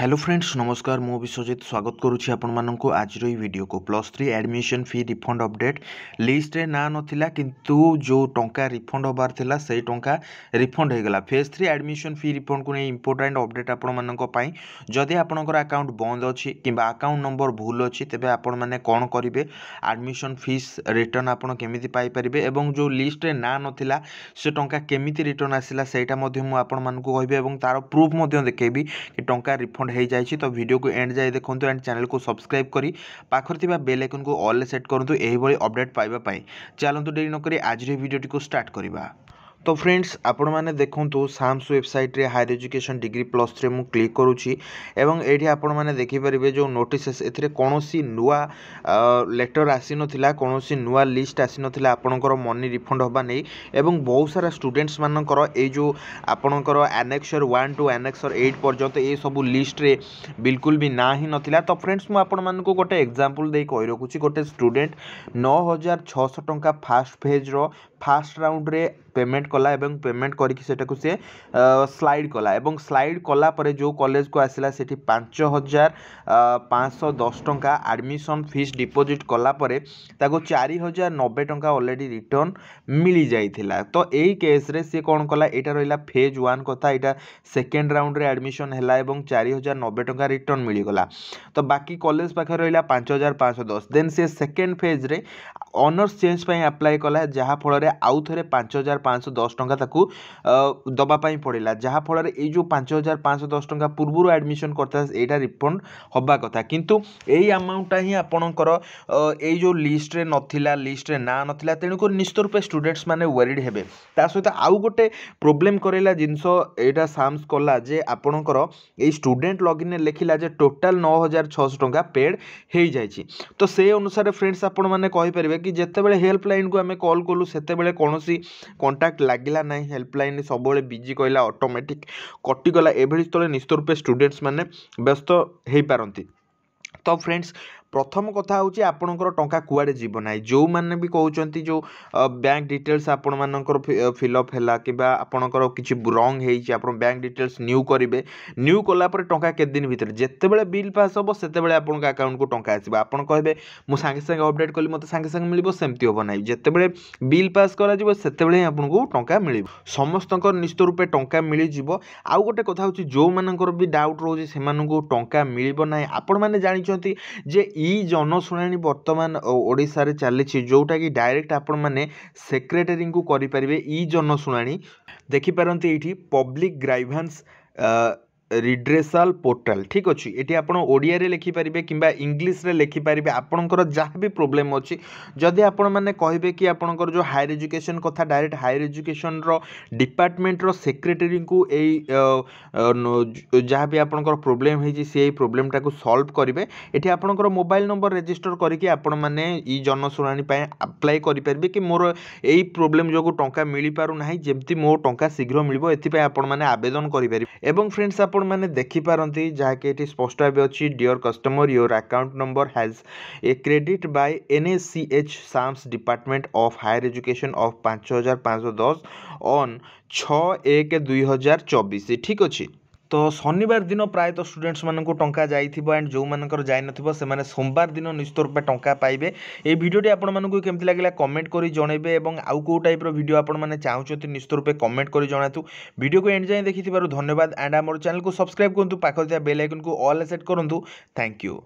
Hello friends नमस्कार मु विश्वजित स्वागत करुच्ची आपण मानक आज वीडियो को +3 admission fee refund update list रे ना नथिला किंतु जो टंका रिफंड होबार थिला सेही टंका रिफंड हो गला। फेज 3 एडमिशन फी रिफंड को नहीं इंपोर्टेंट अपडेट आपण मानक पई जदि आपनकर अकाउंट बंद अछि किबा अकाउंट नंबर भूल अछि तेबे आपण माने कोन करिवे एडमिशन फीस रिटर्न आपण केमिति पाई परिबे एवं जो लिस्ट रे ना नथिला से टंका केमिति रिटर्न आसिला सेटा मध्ये मु आपण मानक कहबे एवं तार प्रूफ मध्ये देखेबी कि टंका रिफंड हो जाए। तो वीडियो को एंड जाए देखो एंड चैनल को सब्सक्राइब करी पाखर बेल आइकन को ऑल सेट करूँ यही अपडेट पाइबा चलतु डेरी नक आज वीडियो को स्टार्ट करवा। तो फ्रेंड्स आपण मैंने देखूँ साम्स वेबसाइट रे हायर एजुकेशन डिग्री +3 मु क्लिक करुच्ची एवं ये आपण मैंने देखिपारे जो नोटिस ए कौन नुआ लेटर आसी नाला कौन नुआ लिस्ट आसी नाला आपणकर मनी रिफंड होगा नहीं एवं बहुत सारा स्टूडेंट्स मानकर ये जो आपणकर एनेक्सर 1 टू एनेक्सर 8 पर्यंत ये सब लिस्ट रे बिल्कुल भी ना ही नाला। तो फ्रेंड्स मुझे आपण मानक गोटे एग्जांपल दे कही रखुची गोटे स्टूडेंट 9600 टंका फास्ट फेज रो फास्ट राउंड रे पेमेंट कला एवं पेमेंट करके सेटाको से स्लाइड कला एवं स्लाइड कला परे जो कॉलेज को आसिला सेठी 5510 टंका एडमिशन फीस डिपॉजिट कला परे ताको 4090 टंका ऑलरेडी रिटर्न मिली जाइथिला। तो एई केस रे से कोन कला एटा रहिला फेज 1 कथा एटा सेकंड राउंड रे एडमिशन हैला एवं 4090 टंका रिटर्न मिली गला। तो बाकी कॉलेज पाखे रहिला 5510 देन से सेकंड फेज रे ऑनर्स चेंज पई अप्लाई कला जहा फल रे आउ थरे 5510 टंका ताकू दबा पई पड़िला जहा फल रे ए जो 5510 टंका पूर्व एडमिशन करता एटा रिफंड होबा कथा किंतु एई अमाउंट ही आपणकर ए जो लिस्ट रे नथिला लिस्ट रे ना नथिला तेणु को निश्चित रूपे स्टूडेंट्स माने वरीड हेबे। ता सहित आउ गोटे प्रॉब्लम करेला जिंसो एटा साम्स कला जे आपणकर ए स्टूडेंट लॉगिन लेखिला जे टोटल 9600 टंका पेड हे जायछि। तो से अनुसार फ्रेंड्स आपण माने कहि परिबे कि जेतेबेले हेल्पलाइन को आमे कॉल कलु सेतेबेले कोनोसी कांटेक्ट लागिला नहीं हेल्पलाइन सब बिजी कहला ऑटोमेटिक कटिगला एभली तले निश्चित रूपे स्टूडेंट्स माने व्यस्त हो पारती। तो फ्रेंड्स प्रथम कथा हूँ आपणकर टंका कुआड़े जीव ना जो मैंने भी कहते जो बैंक डिटेल्स आपण मानकर फिलअप है कि आपणकर किसी रंग हो बैंक डिटेल्स न्यू करेंगे न्यू कलापर टंका के दिन भितर जितेबाला बिल पास हम से आपन अकाउंट को टंका आसो आपड़ कहे मुझे सांगे सांगे अपडेट कली मत सांगे सांगे मिल सेमती हम ना जितेबाला बिल पास कर आपको टंका मिल समस्त निश्चित रूपे टंका मिल जाव। आउ गोटे कथा हूँ जो मानकर भी डाउट रोचे से टंका मिल ना आपण मैंने जानते जे ई जनशुणाणी बर्तमान ओडिशा रे चली जोटा कि डायरेक्ट आपण माने सेक्रेटरी को करि परिबे ई जनशुणाणी देखि पारंती एठी पब्लिक ग्राइवेंस रिड्रेसल पोर्टाल ठीक अच्छे ये आप ओडिया रे लिखि पारिबे किंबा इंग्लिश रे लिखि पारिबे आपणकर जहाँ भी प्रोब्लेम अच्छी जदि आपण मैंने कहे कि आपणकर जो हायर एजुकेशन कथा डायरेक्ट हायर एजुकेशन रो डिपार्टमेंट रो सेक्रेटरी को जहाँ भी आपणकर प्रोब्लेम है से प्रोब्लेम टाको सॉल्व करेंगे ये आपणकर मोबाइल नंबर रजिस्टर करके आपण मैंने ई जनशुणाणी अप्लाई करेंगे कि मोर यही प्रोब्लेम जो टंका मिल पार ना जमती मो टंका शीघ्र मिल आपण मैंने आवेदन करेंगे। एवं फ्रेंड्स आप मैंने देखिपारती जहाँकि ये स्पष्ट भाव अच्छी dear customer your account number has a credit by NACH साम्स department of higher education of 5510 on 6/1/2024 ठीक अच्छे। तो शनिवार दिन प्रायतः स्टूडेंट्स मानक टंका जाइथिबो एंड जो मानकर जाई नथिबो से माने सोमवार दिन निश्चित रूपे टंका पाइबे। ए वीडियोटी आपण मानक केमति लागिला कमेंट करी जणेबे एवं आउ को टाइप रो वीडियो आपण माने चाहुचोती निश्चित रूपे कमेंट करी जणातु। वीडियो को एंड जाय देखिथिबारु धन्यवाद एंड हमर चैनल को सब्सक्राइब करंतु पाखर बेल आइकन को ऑल सेट करंतु। Thank you.